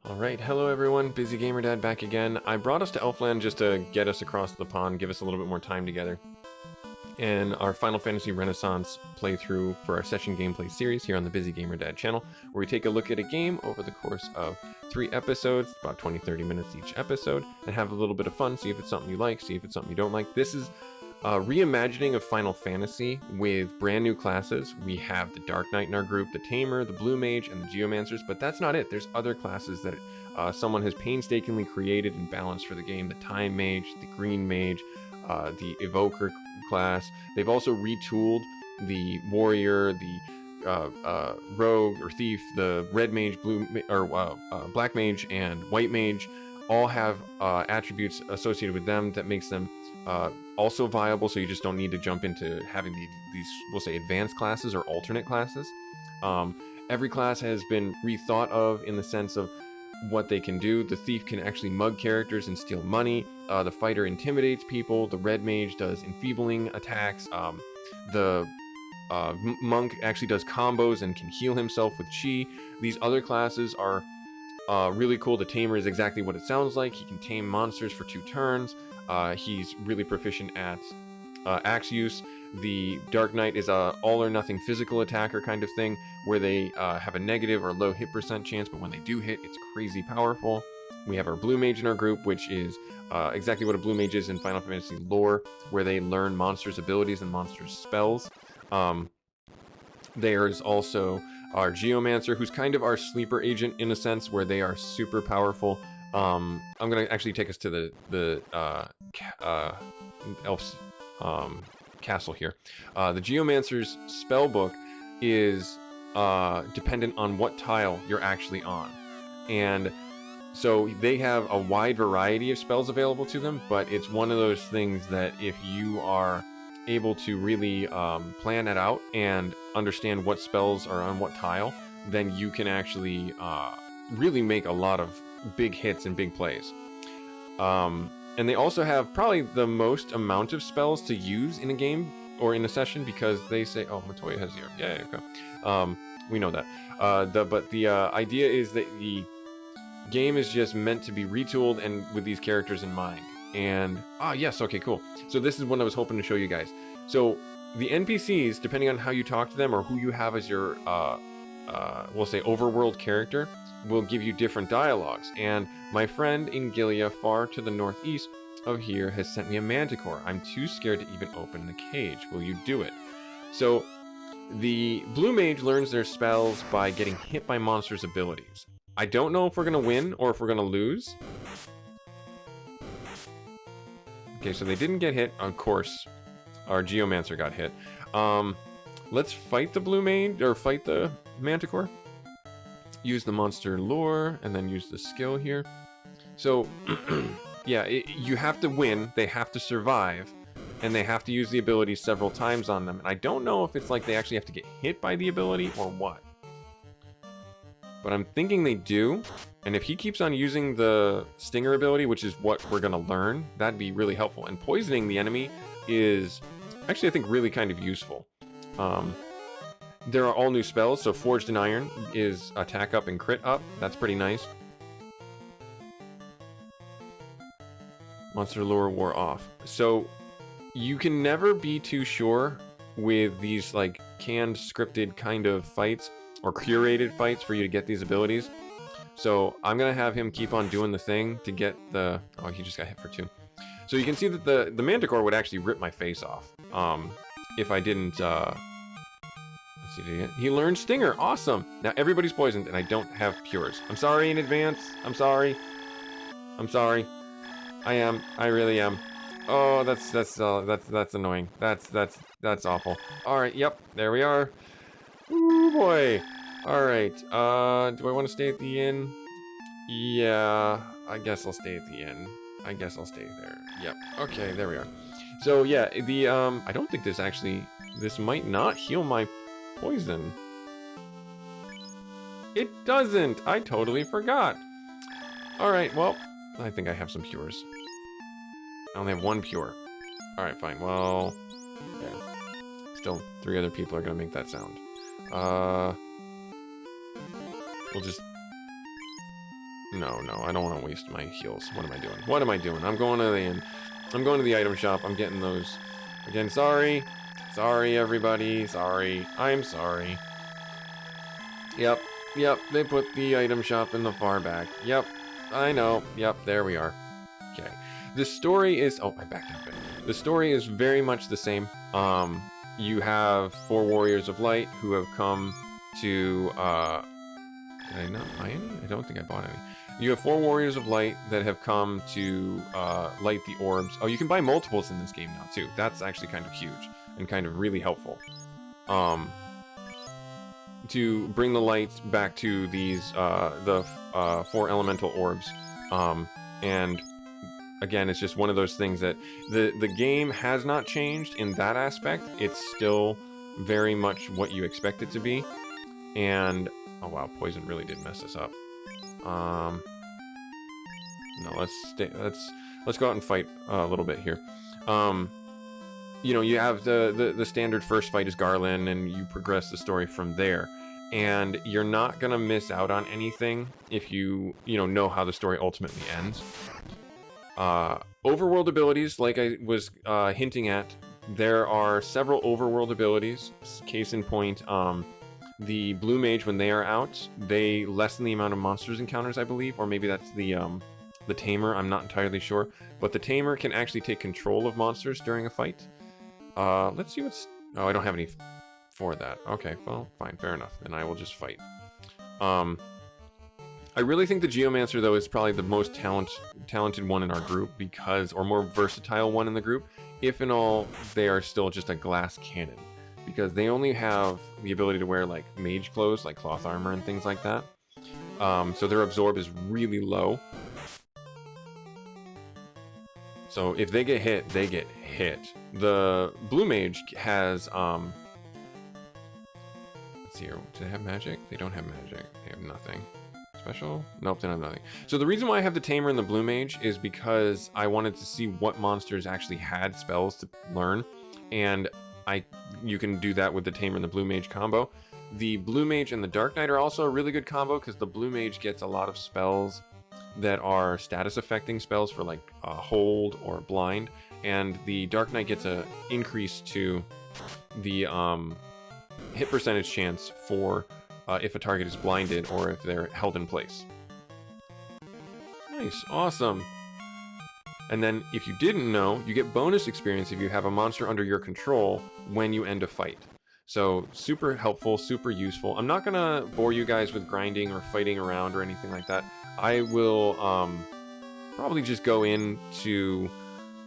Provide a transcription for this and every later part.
Alright, hello everyone, Busy Gamer Dad back again. I brought us to Elfland just to get us across the pond, give us a little bit more time together. And our Final Fantasy Renaissance playthrough for our session gameplay series here on the Busy Gamer Dad channel, where we take a look at a game over the course of 3 episodes, about 20-30 minutes each episode, and have a little bit of fun, see if it's something you like, see if it's something you don't like. This is a reimagining of Final Fantasy with brand new classes. We have the Dark Knight in our group, the Tamer, the Blue Mage, and the Geomancers, but that's not it. There's other classes that someone has painstakingly created and balanced for the game. The Time Mage, the Green Mage, the Evoker class. They've also retooled the Warrior, the Rogue or Thief, the Red Mage, Black Mage, and White Mage. All have attributes associated with them that makes them also viable, so you just don't need to jump into having these, we'll say, advanced classes or alternate classes. Every class has been rethought of in the sense of what they can do. The Thief can actually mug characters and steal money. The Fighter intimidates people. The Red Mage does enfeebling attacks. The Monk actually does combos and can heal himself with chi. These other classes are really cool. The Tamer is exactly what it sounds like. He can tame monsters for 2 turns. He's really proficient at axe use. The Dark Knight is a all-or-nothing physical attacker kind of thing, where they have a negative or low hit percent chance, but when they do hit, it's crazy powerful. We have our Blue Mage in our group, which is exactly what a Blue Mage is in Final Fantasy lore, where they learn monsters' abilities and monsters' spells. There's also our Geomancer, who's kind of our sleeper agent in a sense, where they are super powerful. I'm gonna actually take us to the elf's castle here. The Geomancer's spellbook is dependent on what tile you're actually on, and so they have a wide variety of spells available to them, but it's one of those things that if you are able to really plan it out and understand what spells are on what tile, then you can actually really make a lot of big hits and big plays. And they also have probably the most amount of spells to use in a game or in a session, because they say, oh, Matoya has zero. Yeah, okay. We know that. But the idea is that the game is just meant to be retooled and with these characters in mind. And yes, okay, cool. So this is what I was hoping to show you guys. So the NPCs, depending on how you talk to them or who you have as your we'll say overworld character, will give you different dialogues. And my friend in Gilia, far to the northeast of here, has sent me a manticore. I'm too scared to even open the cage. Will you do it? So the Blue Mage learns their spells by getting hit by monsters' abilities. I don't know if we're gonna win or if we're gonna lose. Okay, so they didn't get hit. Of course, our Geomancer got hit. Let's fight the Blue Mage, or fight the Manticore. Use the monster lore, and then use the skill here. So, yeah, you have to win, they have to survive, and they have to use the ability several times on them. And I don't know if it's like they actually have to get hit by the ability or what. But I'm thinking they do, and if he keeps on using the Stinger ability, which is what we're gonna learn, that'd be really helpful. And poisoning the enemy is actually, I think, really kind of useful. There are all new spells, so Forged in Iron is attack up and crit up. That's pretty nice. Monster lore wore off. So you can never be too sure with these like canned, scripted kind of fights or curated fights for you to get these abilities. So I'm gonna have him keep on doing the thing to get the... Oh, he just got hit for 2. So you can see that the Manticore would actually rip my face off if I didn't... Let's see, he learned Stinger. Awesome. Now everybody's poisoned, and I don't have Pures. I'm sorry in advance. I'm sorry. I'm sorry. I am. I really am. Oh, that's annoying. That's awful. All right. Yep. There we are. Ooh boy. All right. Do I want to stay at the inn? Yeah. I guess I'll stay at the inn. I guess I'll stay there. Yep. Okay. There we are. So yeah, the I don't think this might not heal my poison. It doesn't. I totally forgot. All right. Well, I think I have some Pures. I only have 1 Pure. All right. Fine. Well, yeah. Still, 3 other people are gonna make that sound. We'll just No, I don't want to waste my heals. What am I doing? What am I doing? I'm going to the inn. I'm going to the item shop. I'm getting those. Again, sorry. Sorry, everybody. Sorry. I'm sorry. Yep. They put the item shop in the far back. Yep. I know. Yep, there we are. Okay. The story is... Oh, I backed up a bit. The story is very much the same. You have 4 Warriors of Light who have come to... Did I not buy any? I don't think I bought any. You have 4 Warriors of Light that have come to light the orbs. Oh, you can buy multiples in this game now, too. That's actually kind of huge and kind of really helpful. To bring the light back to these, the 4 elemental orbs. And again, it's just one of those things that the game has not changed in that aspect. It's still very much what you expect it to be. And, oh wow, poison really did mess us up. No, let's go out and fight a little bit here. You know, you have the standard first fight is Garland, and you progress the story from there. And you're not gonna miss out on anything if you know how the story ultimately ends. Overworld abilities, like I was hinting at, there are several overworld abilities. Case in point, the Blue Mage, when they are out, they lessen the amount of monsters encounters, I believe, or maybe that's the Tamer, I'm not entirely sure. But the Tamer can actually take control of monsters during a fight. Let's see what's... Oh, I don't have any for that. Okay, well, fine, fair enough. Then I will just fight. I really think the Geomancer, though, is probably the most talented one in our group because... Or more versatile one in the group. If in all, they are still just a glass cannon. Because they only have the ability to wear, like, mage clothes, like cloth armor and things like that. So their absorb is really low. So if they get hit, they get hit. The Blue Mage has, let's see here, do they have magic? They don't have magic. They have nothing. Special? Nope, they don't have nothing. So the reason why I have the Tamer and the Blue Mage is because I wanted to see what monsters actually had spells to learn. And you can do that with the Tamer and the Blue Mage combo. The Blue Mage and the Dark Knight are also a really good combo because the Blue Mage gets a lot of spells that are status affecting spells for like hold or blind, and the Dark Knight gets a increase to the hit percentage chance for if a target is blinded or if they're held in place. Nice, awesome. And then if you didn't know, you get bonus experience if you have a monster under your control when you end a fight. So super helpful, super useful. I'm not gonna bore you guys with grinding or fighting around or anything like that. I will probably just go into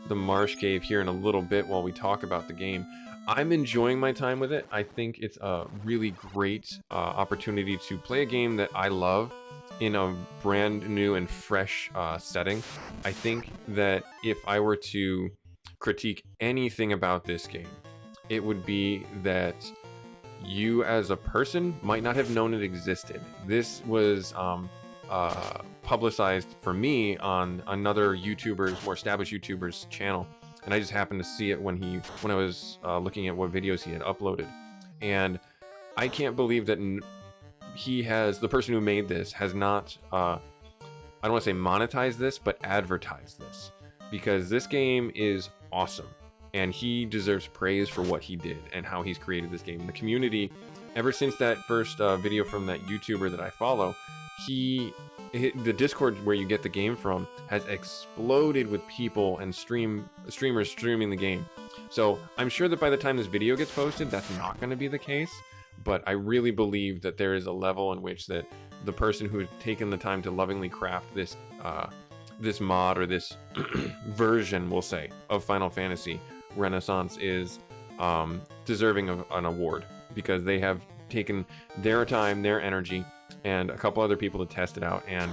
the Marsh Cave here in a little bit while we talk about the game. I'm enjoying my time with it. I think it's a really great opportunity to play a game that I love in a brand new and fresh setting. I think that if I were to critique anything about this game, it would be that you as a person might not have known it existed. This was publicized for me on another YouTuber's, more established YouTuber's channel, and I just happened to see it when I was looking at what videos he had uploaded, and I can't believe that the person who made this has not I don't want to say monetized this, but advertised this, because this game is awesome and he deserves praise for what he did and how he's created this game. The community, ever since that first video from that YouTuber that I follow, the Discord where you get the game from has exploded with people and streamers streaming the game. So I'm sure that by the time this video gets posted, that's not going to be the case. But I really believe that there is a level in which that the person who had taken the time to lovingly craft this this mod or this version, we'll say, of Final Fantasy Renaissance is deserving of an award, because they have taken their time, their energy, and a couple other people to test it out, and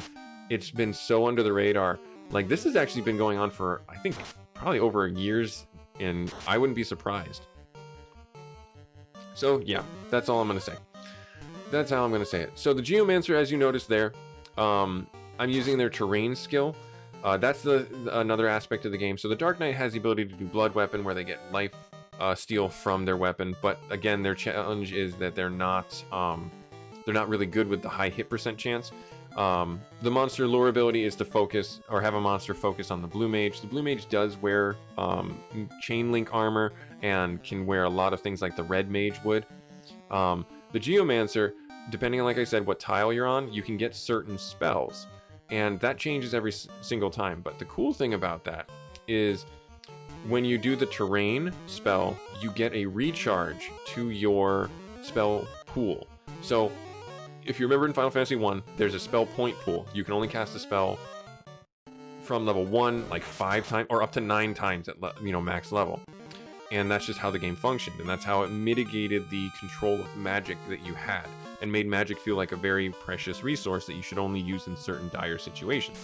it's been so under the radar. Like, this has actually been going on for, I think, probably over years, and I wouldn't be surprised. So yeah, that's all I'm going to say. That's how I'm going to say it. So the Geomancer, as you noticed there, I'm using their terrain skill. That's another aspect of the game. So the Dark Knight has the ability to do Blood Weapon, where they get life steal from their weapon. But again, their challenge is that they're not really good with the high hit percent chance. The monster lure ability is to focus, or have a monster focus on the blue mage. The blue mage does wear chain link armor and can wear a lot of things like the red mage would. The geomancer, depending on, like I said, what tile you're on, you can get certain spells, and that changes every single time. But the cool thing about that is when you do the terrain spell, you get a recharge to your spell pool. So if you remember in Final Fantasy 1, there's a spell point pool. You can only cast a spell from level 1 like 5 times, or up to 9 times at max level. And that's just how the game functioned, and that's how it mitigated the control of magic that you had, and made magic feel like a very precious resource that you should only use in certain dire situations.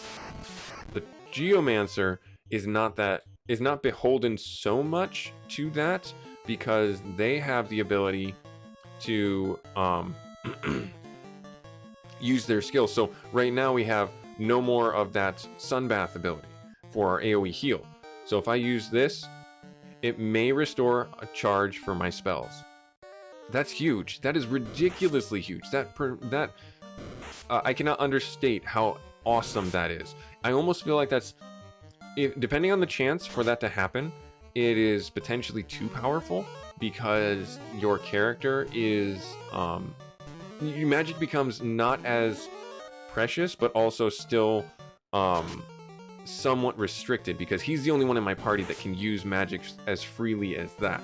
The Geomancer is not beholden so much to that, because they have the ability to use their skills. So right now we have no more of that sunbath ability for our AoE heal. So if I use this, it may restore a charge for my spells. That's huge. That is ridiculously huge. I cannot understate how awesome that is. I almost feel like depending on the chance for that to happen, it is potentially too powerful, because your character is your magic becomes not as precious, but also still somewhat restricted, because he's the only one in my party that can use magic as freely as that.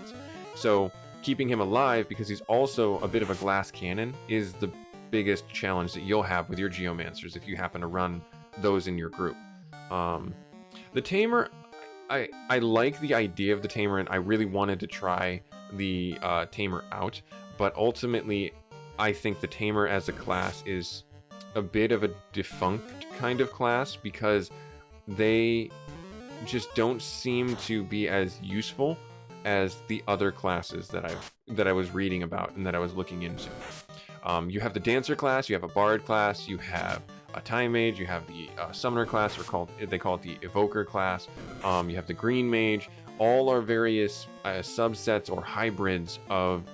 So keeping him alive, because he's also a bit of a glass cannon, is the biggest challenge that you'll have with your geomancers if you happen to run those in your group. The tamer, I like the idea of the tamer, and I really wanted to try the tamer out, but ultimately I think the tamer as a class is a bit of a defunct kind of class, because they just don't seem to be as useful as the other classes that I was reading about and that I was looking into. You have the dancer class, you have a bard class, you have a time mage, you have the summoner class, they call it the evoker class. You have the green mage. All are various subsets or hybrids of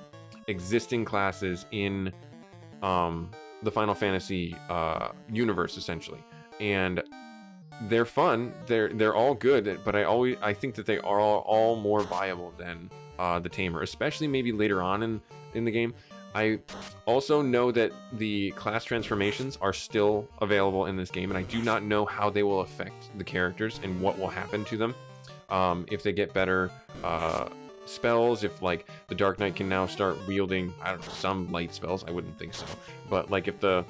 existing classes in the Final Fantasy universe, essentially, and they're fun. They're all good, but I think that they are all more viable than the tamer, especially maybe later on in the game. I also know that the class transformations are still available in this game, and I do not know how they will affect the characters and what will happen to them. If they get better spells, if like the Dark Knight can now start wielding, I don't know, some light spells. I wouldn't think so, but like if the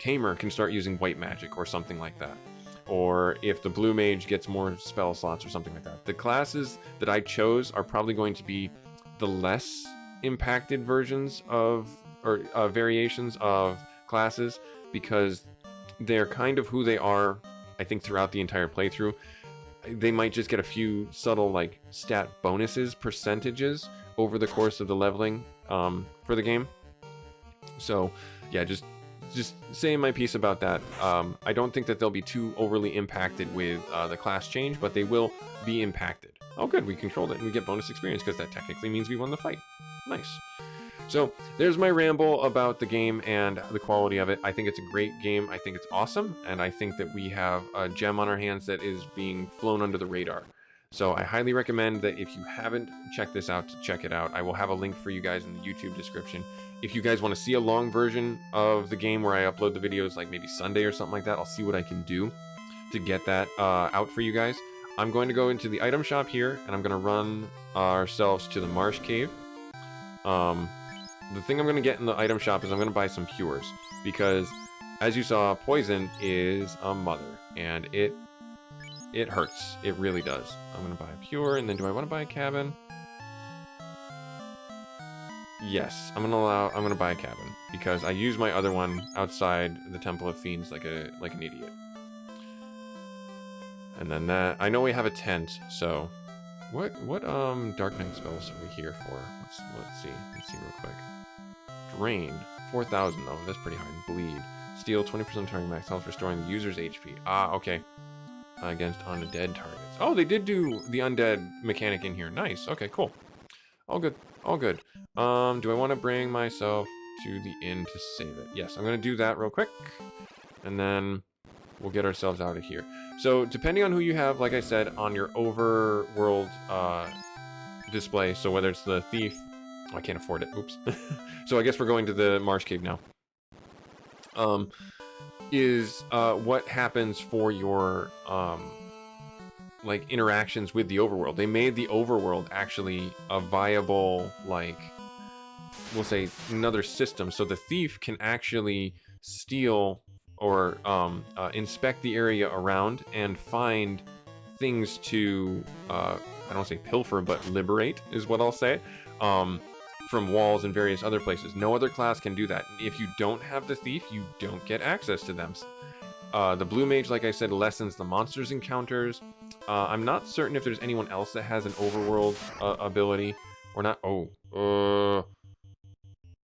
tamer can start using white magic or something like that, or if the blue mage gets more spell slots or something like that. The classes that I chose are probably going to be the less impacted versions of, or variations of classes, because they're kind of who they are, I think, throughout the entire playthrough. They might just get a few subtle like stat bonuses, percentages over the course of the leveling for the game. So yeah, just saying my piece about that. I don't think that they'll be too overly impacted with the class change, but they will be impacted. Oh good, we controlled it and we get bonus experience, because that technically means we won the fight. Nice. So there's my ramble about the game and the quality of it. I think it's a great game. I think it's awesome, and I think that we have a gem on our hands that is being flown under the radar. So I highly recommend that if you haven't checked this out, to check it out. I will have a link for you guys in the YouTube description. If you guys want to see a long version of the game where I upload the videos like maybe Sunday or something like that, I'll see what I can do to get that out for you guys. I'm going to go into the item shop here, and I'm going to run ourselves to the Marsh cave. The thing I'm going to get in the item shop is I'm going to buy some cures, because as you saw, poison is a mother, and it hurts. It really does. I'm going to buy a cure, and then do I want to buy a cabin? Yes, I'm going to buy a cabin, because I use my other one outside the Temple of Fiends like an idiot. And then that, I know we have a tent, so what Dark Knight spells are we here for? Let's see real quick. Drain, 4,000 though, that's pretty high. Bleed, steal 20% target max health, restoring the user's HP. Ah, okay. Against undead targets. Oh, they did do the undead mechanic in here. Nice. Okay, cool. All good. All good. Do I want to bring myself to the inn to save it. Yes, I'm going to do that real quick. And then we'll get ourselves out of here. So depending on who you have, like I said, on your overworld display, so whether it's the thief... Oh, I can't afford it. Oops. So I guess we're going to the Marsh Cave now. Is what happens for your like interactions with the overworld. They made the overworld actually a viable, like, we'll say, another system. So the thief can actually steal or inspect the area around and find things to I don't say pilfer, but liberate is what I'll say, from walls and various other places. No other class can do that. If you don't have the thief, you don't get access to them. The blue mage, like I said, lessens the monsters encounters. I'm not certain if there's anyone else that has an overworld ability or not.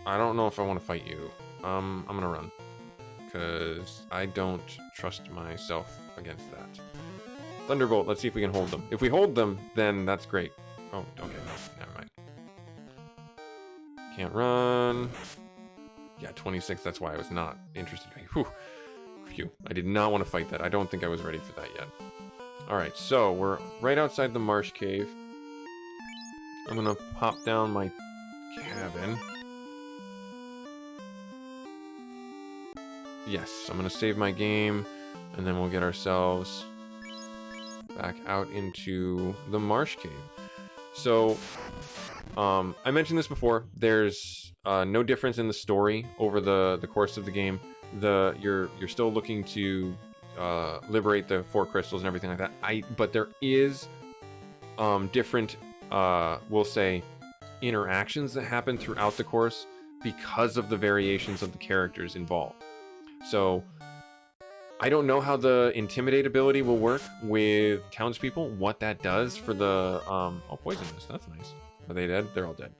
I don't know if I want to fight you. I'm gonna run because I don't trust myself against that. Thunderbolt, let's see if we can hold them. If we hold them, then that's great. Oh, okay, no, never mind. Can't run. Yeah, 26, that's why I was not interested. Whew. Phew. I did not want to fight that. I don't think I was ready for that yet. Alright, so we're right outside the Marsh Cave. I'm gonna pop down my cabin. Yes, I'm gonna save my game, and then we'll get ourselves back out into the Marsh Cave. So, I mentioned this before. There's no difference in the story over the course of the game. You're still looking to liberate the 4 crystals and everything like that. But there is different, we'll say, interactions that happen throughout the course because of the variations of the characters involved. So I don't know how the intimidate ability will work with townspeople, what that does for the oh, poisonous, that's nice. Are they dead? They're all dead.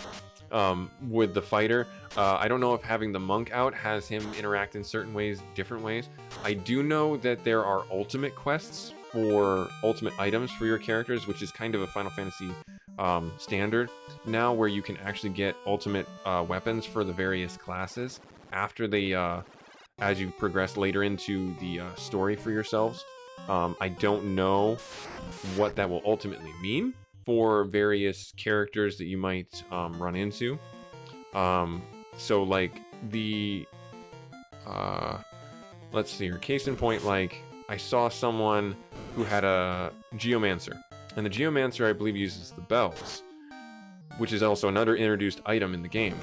With the fighter, I don't know if having the monk out has him interact in certain ways, different ways. I do know that there are ultimate quests for ultimate items for your characters, which is kind of a Final Fantasy standard now, where you can actually get ultimate weapons for the various classes after they as you progress later into the story for yourselves. I don't know what that will ultimately mean for various characters that you might run into. So like the let's see here, case in point, like I saw someone who had a geomancer, and the geomancer I believe uses the bells, which is also another introduced item in the game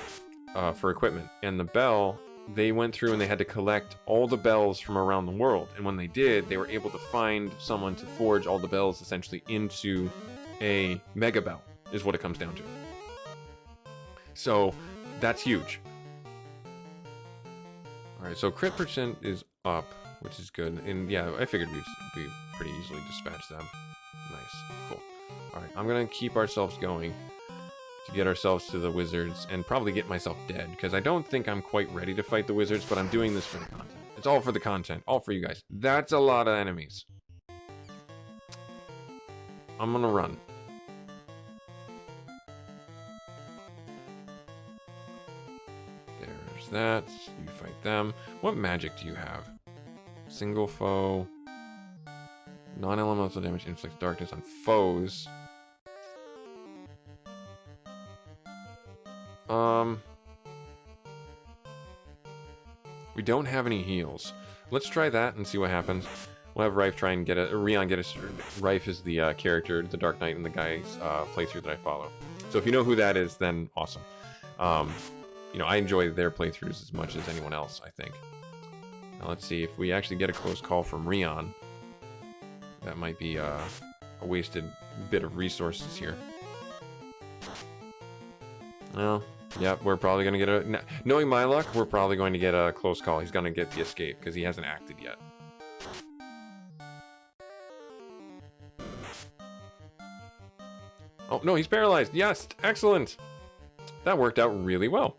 for equipment. And the bell, they went through and they had to collect all the bells from around the world, and when they did, they were able to find someone to forge all the bells essentially into a mega bell, is what it comes down to. So that's huge. Alright, so crit percent is up, which is good. And yeah, I figured we pretty easily dispatch them. Nice, cool. Alright, I'm gonna keep ourselves going to get ourselves to the wizards and probably get myself dead, because I don't think I'm quite ready to fight the wizards, but I'm doing this for the content. It's all for the content, all for you guys. That's a lot of enemies. I'm gonna run. There's that. You fight them. What magic do you have? Single foe. Non-elemental damage inflicts darkness on foes. We don't have any heals. Let's try that and see what happens. We'll have Rife try and get a Rion get a. Rife is the character, the Dark Knight, in the guy's playthrough that I follow. So if you know who that is, then awesome. You know, I enjoy their playthroughs as much as anyone else, I think. Now let's see if we actually get a close call from Rion. That might be a wasted bit of resources here. Well, yep, we're probably going to get a... Knowing my luck, we're probably going to get a close call. He's going to get the escape, because he hasn't acted yet. Oh, no, he's paralyzed. Yes, excellent. That worked out really well.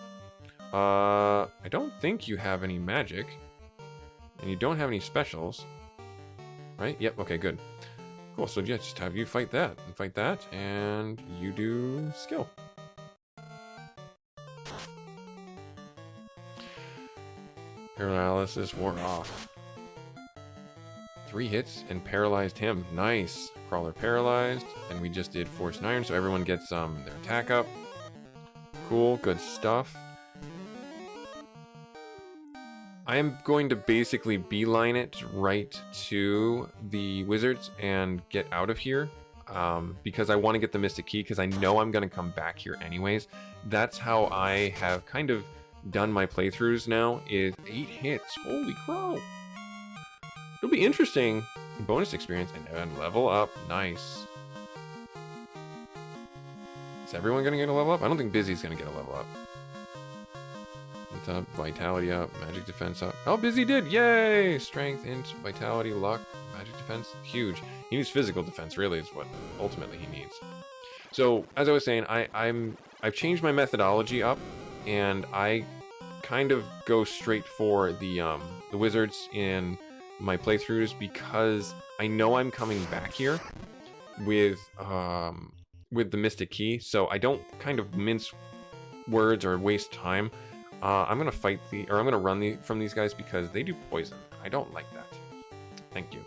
I don't think you have any magic. And you don't have any specials. Right? Yep, okay, good. Cool, so yeah, just have you fight that, and you do skill. Paralysis wore off. 3 hits and paralyzed him. Nice. Crawler paralyzed, and we just did Force 9, so everyone gets their attack up. Cool, good stuff. I am going to basically beeline it right to the wizards and get out of here because I want to get the Mystic Key because I know I'm going to come back here anyways. That's how I have kind of done my playthroughs now, is 8 hits. Holy crow. It'll be interesting. Bonus experience and then level up. Nice. Is everyone going to get a level up? I don't think Busy's going to get a level up. What's up? Vitality up. Magic defense up. Oh, Busy did. Yay! Strength, int, vitality, luck, magic defense. Huge. He needs physical defense, really, is what ultimately he needs. So, as I was saying, I've changed my methodology up, and I kind of go straight for the wizards in my playthroughs because I know I'm coming back here with the Mystic Key, so I don't kind of mince words or waste time. I'm gonna I'm gonna run from these guys because they do poison. I don't like that. Thank you.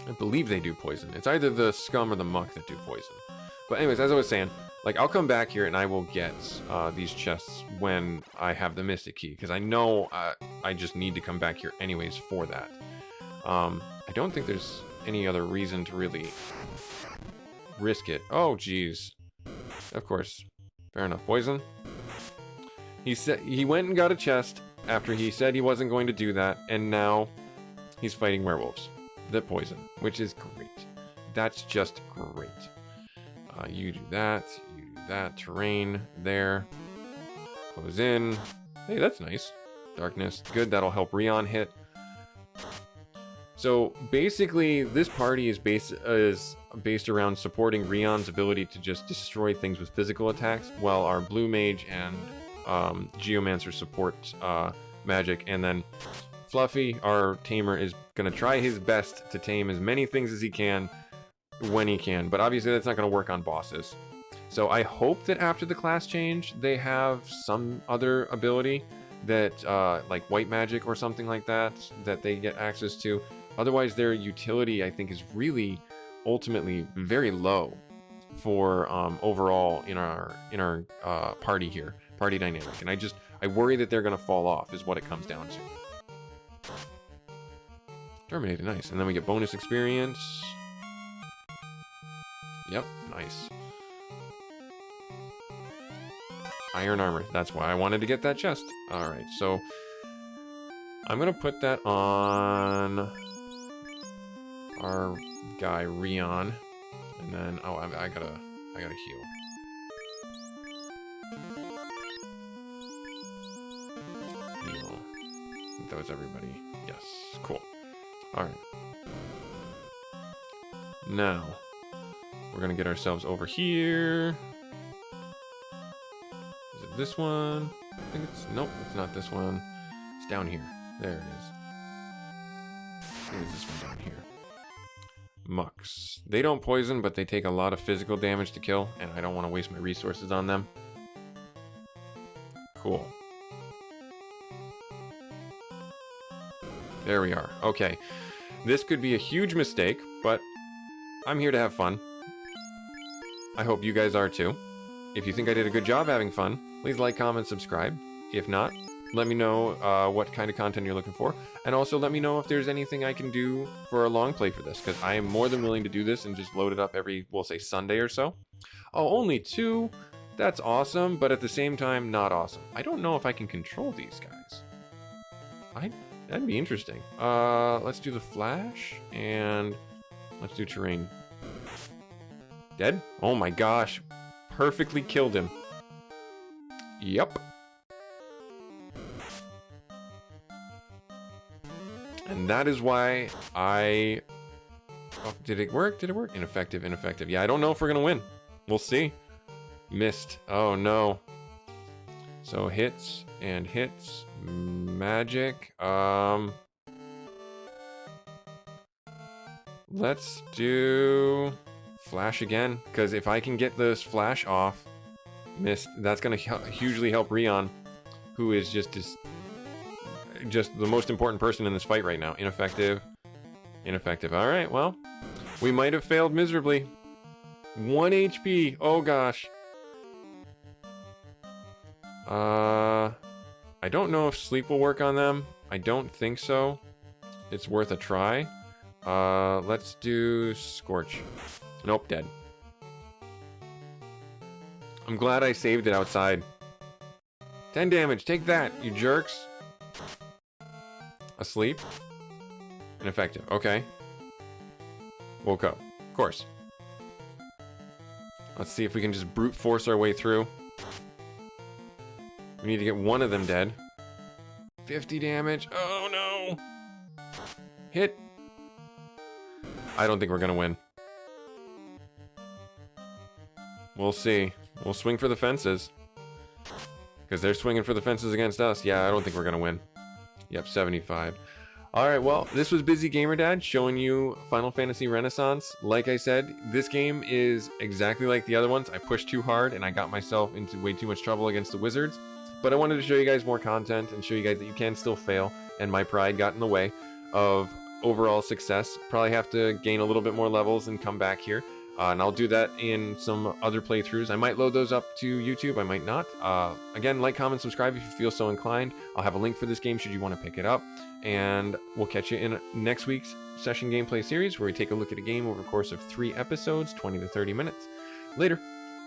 I believe they do poison. It's either the scum or the muck that do poison. But anyways, as I was saying, like, I'll come back here and I will get these chests when I have the Mystic Key, because I know I just need to come back here anyways for that. I don't think there's any other reason to really risk it. Oh, geez. Of course. Fair enough. Poison. He went and got a chest after he said he wasn't going to do that, and now he's fighting werewolves that poison, which is great. That's just great. You do that. You do that. Terrain there. Close in. Hey, that's nice. Darkness. Good. That'll help Rion hit. So basically, this party is based around supporting Rion's ability to just destroy things with physical attacks, while our Blue Mage and Geomancer support magic, and then Fluffy, our tamer, is going to try his best to tame as many things as he can when he can, but obviously that's not going to work on bosses. So I hope that after the class change, they have some other ability that, like white magic or something like that, that they get access to. Otherwise, their utility, I think, is really ultimately very low for overall in our party here, party dynamic. And I worry that they're going to fall off, is what it comes down to. Terminated, nice. And then we get bonus experience. Yep, nice. Iron armor. That's why I wanted to get that chest. Alright, so I'm going to put that on our guy, Rion. And then, oh, I gotta heal. Heal. I think that was everybody. Yes, cool. Alright. Now, we're gonna get ourselves over here. Is it this one? I think it's, nope, it's not this one. It's down here. There it is. I think it's this one down here. Mucks. They don't poison, but they take a lot of physical damage to kill, and I don't want to waste my resources on them. Cool. There we are. Okay. This could be a huge mistake, but I'm here to have fun. I hope you guys are too. If you think I did a good job having fun, please like, comment, subscribe. If not, let me know what kind of content you're looking for. And also let me know if there's anything I can do for a long play for this, because I am more than willing to do this and just load it up every, we'll say, Sunday or so. Oh, only 2? That's awesome, but at the same time, not awesome. I don't know if I can control these guys. That'd be interesting. Let's do the flash, and let's do terrain. Dead? Oh my gosh. Perfectly killed him. Yep. And that is why I... Oh, did it work? Did it work? Ineffective, ineffective. Yeah, I don't know if we're gonna win. We'll see. Missed. Oh no. So hits and hits. Magic. Let's do flash again, because if I can get this flash off, missed, that's gonna hugely help Rion, who is just just the most important person in this fight right now. Ineffective. Ineffective. Alright, well, we might have failed miserably. 1 HP. Oh gosh. I don't know if sleep will work on them. I don't think so. It's worth a try. Let's do Scorch. Nope, dead. I'm glad I saved it outside. 10 damage. Take that, you jerks. Asleep. Ineffective. Okay. Woke up. Of course. Let's see if we can just brute force our way through. We need to get one of them dead. 50 damage. Oh no. Hit. I don't think we're gonna win. We'll see. We'll swing for the fences. Because they're swinging for the fences against us. Yeah, I don't think we're gonna win. Yep, 75. Alright, well, this was Busy Gamer Dad showing you Final Fantasy Renaissance. Like I said, this game is exactly like the other ones. I pushed too hard and I got myself into way too much trouble against the wizards. But I wanted to show you guys more content and show you guys that you can still fail. And my pride got in the way of overall success. Probably have to gain a little bit more levels and come back here. And I'll do that in some other playthroughs. I might load those up to YouTube, I might not. Again, like, comment, subscribe if you feel so inclined. I'll have a link for this game should you want to pick it up. And we'll catch you in next week's session gameplay series where we take a look at a game over the course of 3 episodes, 20 to 30 minutes. Later.